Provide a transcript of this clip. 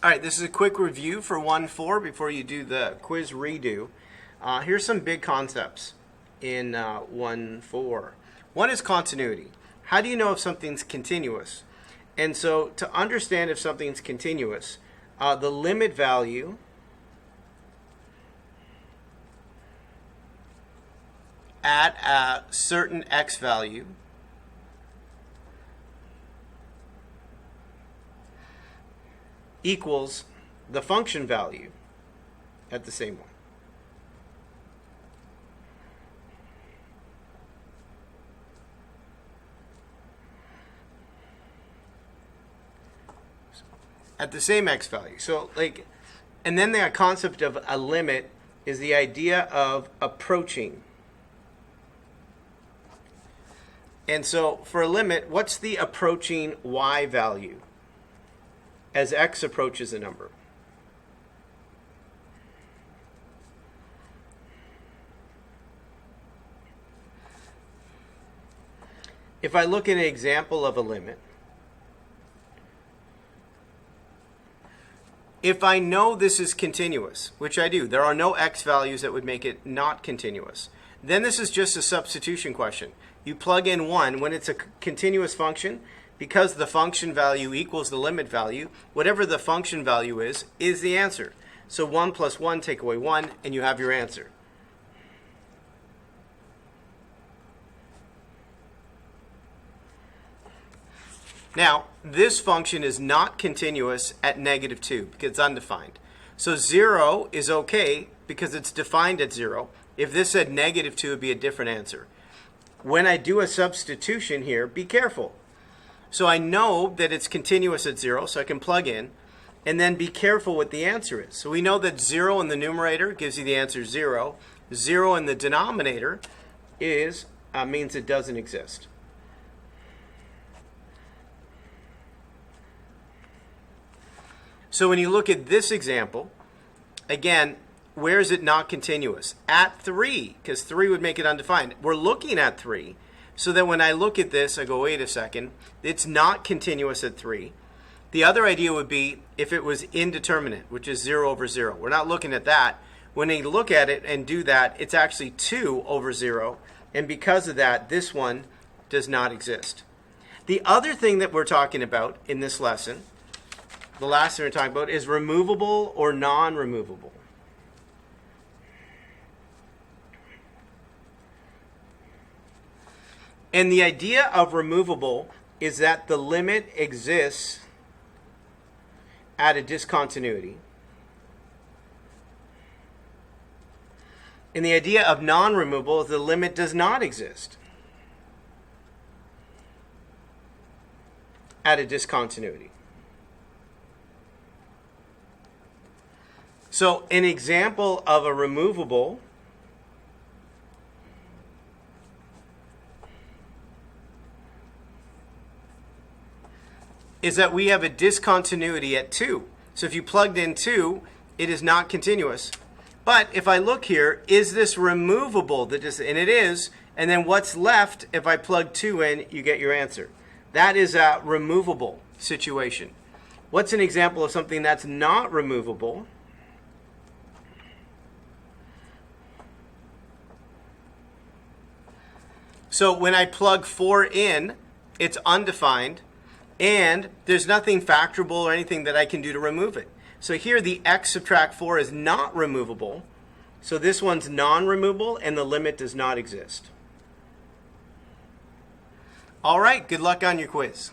All right, this is a quick review for 1-4 before you do the quiz redo. Here's some big concepts in 1-4. One is continuity. How do you know if something's continuous? And so to understand if something's continuous, the limit value at a certain x value equals the function value at the same one. At the same x value. So and then the concept of a limit is the idea of approaching. And so for a limit, what's the approaching y value as x approaches a number? If I look at an example of a limit, if I know this is continuous, which I do, there are no x values that would make it not continuous, then this is just a substitution question. You plug in 1 when it's a continuous function. Because the function value equals the limit value, whatever the function value is the answer. So 1 plus 1, take away 1, and you have your answer. Now, this function is not continuous at -2 because it's undefined. So 0 is okay because it's defined at 0. If this said -2, it would be a different answer. When I do a substitution here, be careful. So I know that it's continuous at 0, so I can plug in, and then be careful what the answer is. So we know that 0 in the numerator gives you the answer 0. 0 in the denominator means it doesn't exist. So when you look at this example, again, where is it not continuous? At 3, because 3 would make it undefined. We're looking at 3. So that when I look at this, I go, wait a second, it's not continuous at 3. The other idea would be if it was indeterminate, which is 0 over 0. We're not looking at that. When I look at it and do that, it's actually 2 over 0. And because of that, this one does not exist. The other thing that we're talking about in this lesson, the last thing we're talking about, is removable or non-removable. And the idea of removable is that the limit exists at a discontinuity. And the idea of non-removable is the limit does not exist at a discontinuity. So an example of a removable is that we have a discontinuity at 2. So if you plugged in 2, it is not continuous. But if I look here, is this removable? And it is. And then what's left, if I plug 2 in, you get your answer. That is a removable situation. What's an example of something that's not removable? So when I plug 4 in, it's undefined. And there's nothing factorable or anything that I can do to remove it. So here the x subtract 4 is not removable. So this one's non-removable and the limit does not exist. All right, good luck on your quiz.